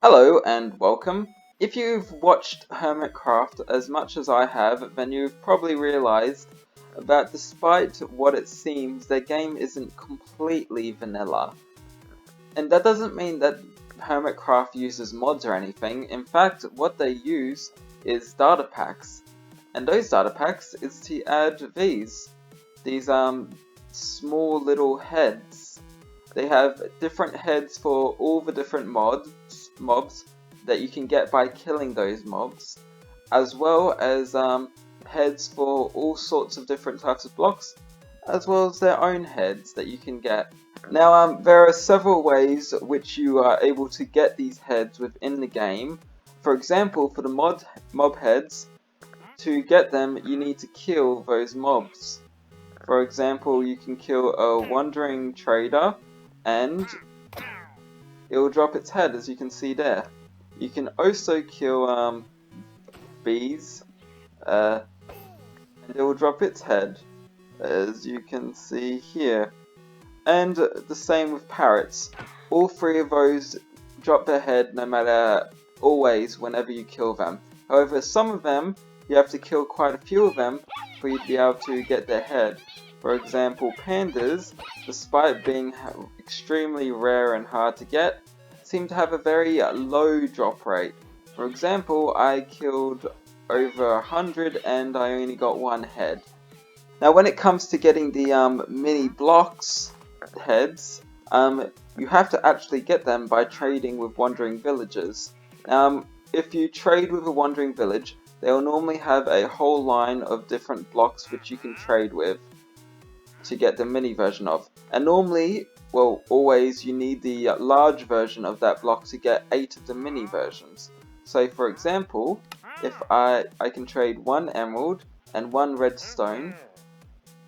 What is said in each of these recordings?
Hello and welcome. If you've watched HermitCraft as much as I have, then you've probably realized that despite what it seems, their game isn't completely vanilla. And that doesn't mean that HermitCraft uses mods or anything. In fact, what they use is datapacks. And those datapacks is to add these small little heads. They have different heads for all the different mobs that you can get by killing those mobs, as well as heads for all sorts of different types of blocks, as well as their own heads that you can get. Now, there are several ways which you are able to get these heads within the game. For example, for the mob heads, to get them, you need to kill those mobs. For example, you can kill a wandering trader, and it will drop its head, as you can see there. You can also kill bees, and it will drop its head, as you can see here. And the same with parrots. All three of those drop their head no matter, always, whenever you kill them. However, some of them, you have to kill quite a few of them for you to be able to get their head. For example, pandas, despite being extremely rare and hard to get, seem to have a very low drop rate. For example, I killed over 100 and I only got one head. Now when it comes to getting the mini blocks heads, you have to actually get them by trading with wandering villagers. If you trade with a wandering village, they will normally have a whole line of different blocks which you can trade with to get the mini version of. And normally, well, always, you need the large version of that block to get 8 of the mini versions. So for example, if I can trade 1 emerald and 1 redstone,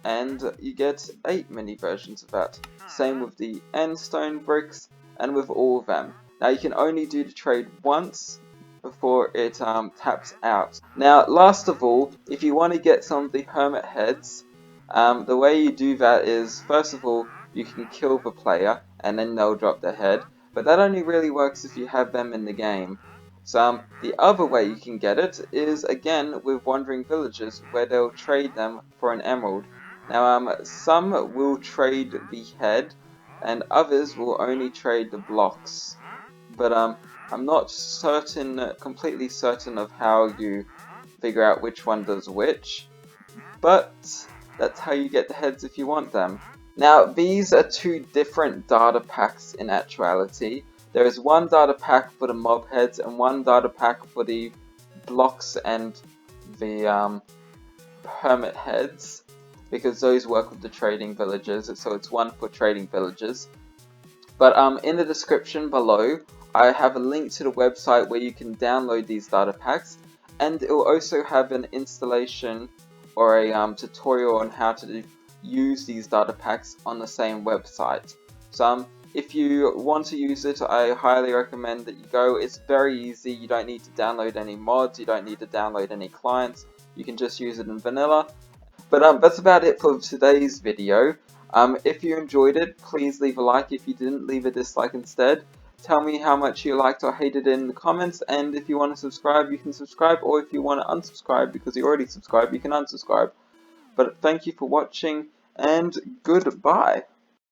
and you get 8 mini versions of that. Same with the end stone bricks and with all of them. Now you can only do the trade once before it taps out. Now last of all, if you want to get some of the Hermit Heads, the way you do that is, first of all, you can kill the player and then they'll drop their head, but that only really works if you have them in the game. So the other way you can get it is again with wandering villagers, where they'll trade them for an emerald. Now some will trade the head and others will only trade the blocks, but I'm not completely certain of how you figure out which one does which, but that's how you get the heads if you want them. Now these are two different data packs in actuality. There is one data pack for the mob heads and one data pack for the blocks and the hermit heads, because those work with the trading villagers, so it's one for trading villagers. But in the description below, I have a link to the website where you can download these data packs, and it will also have an installation or a tutorial on how to use these data packs on the same website. So if you want to use it, I highly recommend that you go. It's very easy. You don't need to download any mods, you don't need to download any clients, you can just use it in vanilla. But that's about it for today's video. If you enjoyed it, please leave a like. If you didn't, leave a dislike instead. Tell me how much you liked or hated it in the comments, and if you want to subscribe, you can subscribe, or if you want to unsubscribe because you already subscribed, you can unsubscribe. But thank you for watching, and goodbye.